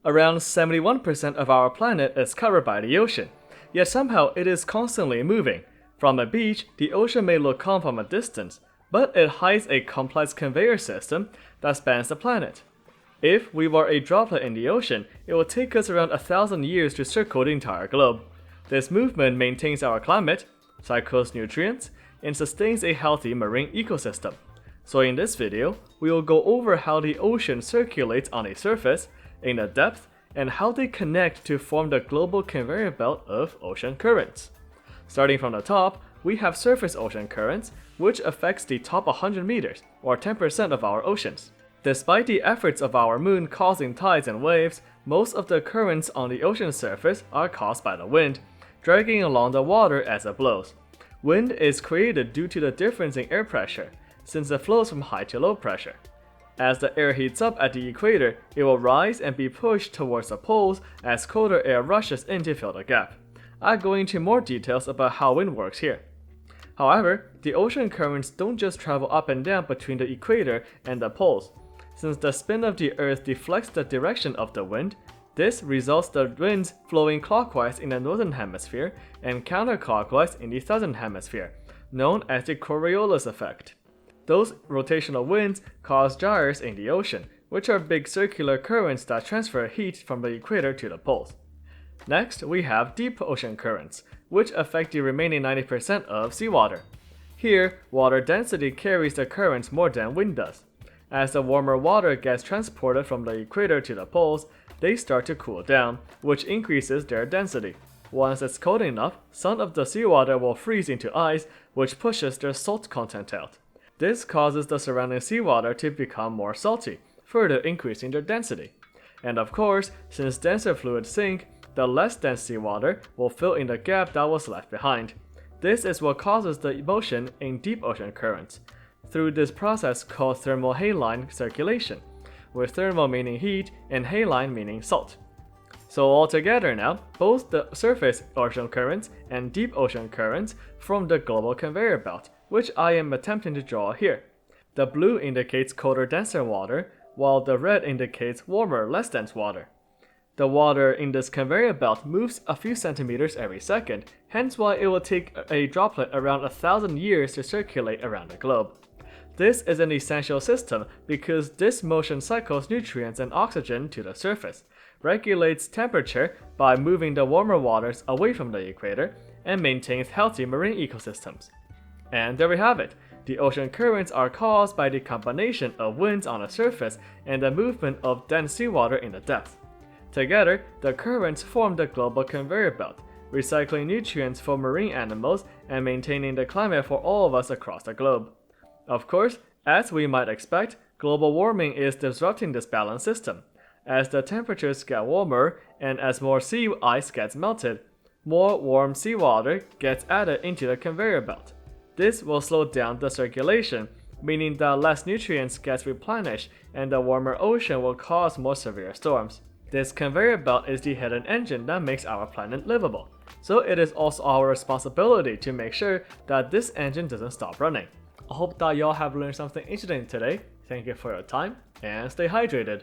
Around 71% of our planet is covered by the ocean, yet somehow it is constantly moving. From a beach, the ocean may look calm from a distance, but it hides a complex conveyor system that spans the planet. If we were a droplet in the ocean, it would take us around 1,000 years to circle the entire globe. This movement maintains our climate, cycles nutrients, and sustains a healthy marine ecosystem. So in this video, we will go over how the ocean circulates on a surface, in the depth, and how they connect to form the global conveyor belt of ocean currents. Starting from the top, we have surface ocean currents, which affects the top 100 meters, or 10% of our oceans. Despite the efforts of our moon causing tides and waves, most of the currents on the ocean surface are caused by the wind, dragging along the water as it blows. Wind is created due to the difference in air pressure, since it flows from high to low pressure. As the air heats up at the equator, it will rise and be pushed towards the poles as colder air rushes in to fill the gap. I'll go into more details about how wind works here. However, the ocean currents don't just travel up and down between the equator and the poles. Since the spin of the Earth deflects the direction of the wind, this results in the winds flowing clockwise in the northern hemisphere and counterclockwise in the southern hemisphere, known as the Coriolis effect. Those rotational winds cause gyres in the ocean, which are big circular currents that transfer heat from the equator to the poles. Next, we have deep ocean currents, which affect the remaining 90% of seawater. Here, water density carries the currents more than wind does. As the warmer water gets transported from the equator to the poles, they start to cool down, which increases their density. Once it's cold enough, some of the seawater will freeze into ice, which pushes their salt content out. This causes the surrounding seawater to become more salty, further increasing their density. And of course, since denser fluids sink, the less dense seawater will fill in the gap that was left behind. This is what causes the motion in deep ocean currents, through this process called thermohaline circulation, with thermal meaning heat and haline meaning salt. So altogether now, both the surface ocean currents and deep ocean currents form the global conveyor belt, which I am attempting to draw here. The blue indicates colder, denser water, while the red indicates warmer, less dense water. The water in this conveyor belt moves a few centimeters every second, hence why it will take a droplet around 1,000 years to circulate around the globe. This is an essential system because this motion cycles nutrients and oxygen to the surface, regulates temperature by moving the warmer waters away from the equator, and maintains healthy marine ecosystems. And there we have it. The ocean currents are caused by the combination of winds on the surface and the movement of dense seawater in the depth. Together, the currents form the global conveyor belt, recycling nutrients for marine animals and maintaining the climate for all of us across the globe. Of course, as we might expect, global warming is disrupting this balanced system. As the temperatures get warmer and as more sea ice gets melted, more warm seawater gets added into the conveyor belt. This will slow down the circulation, meaning that less nutrients get replenished and the warmer ocean will cause more severe storms. This conveyor belt is the hidden engine that makes our planet livable, so it is also our responsibility to make sure that this engine doesn't stop running. I hope that y'all have learned something interesting today. Thank you for your time, and stay hydrated.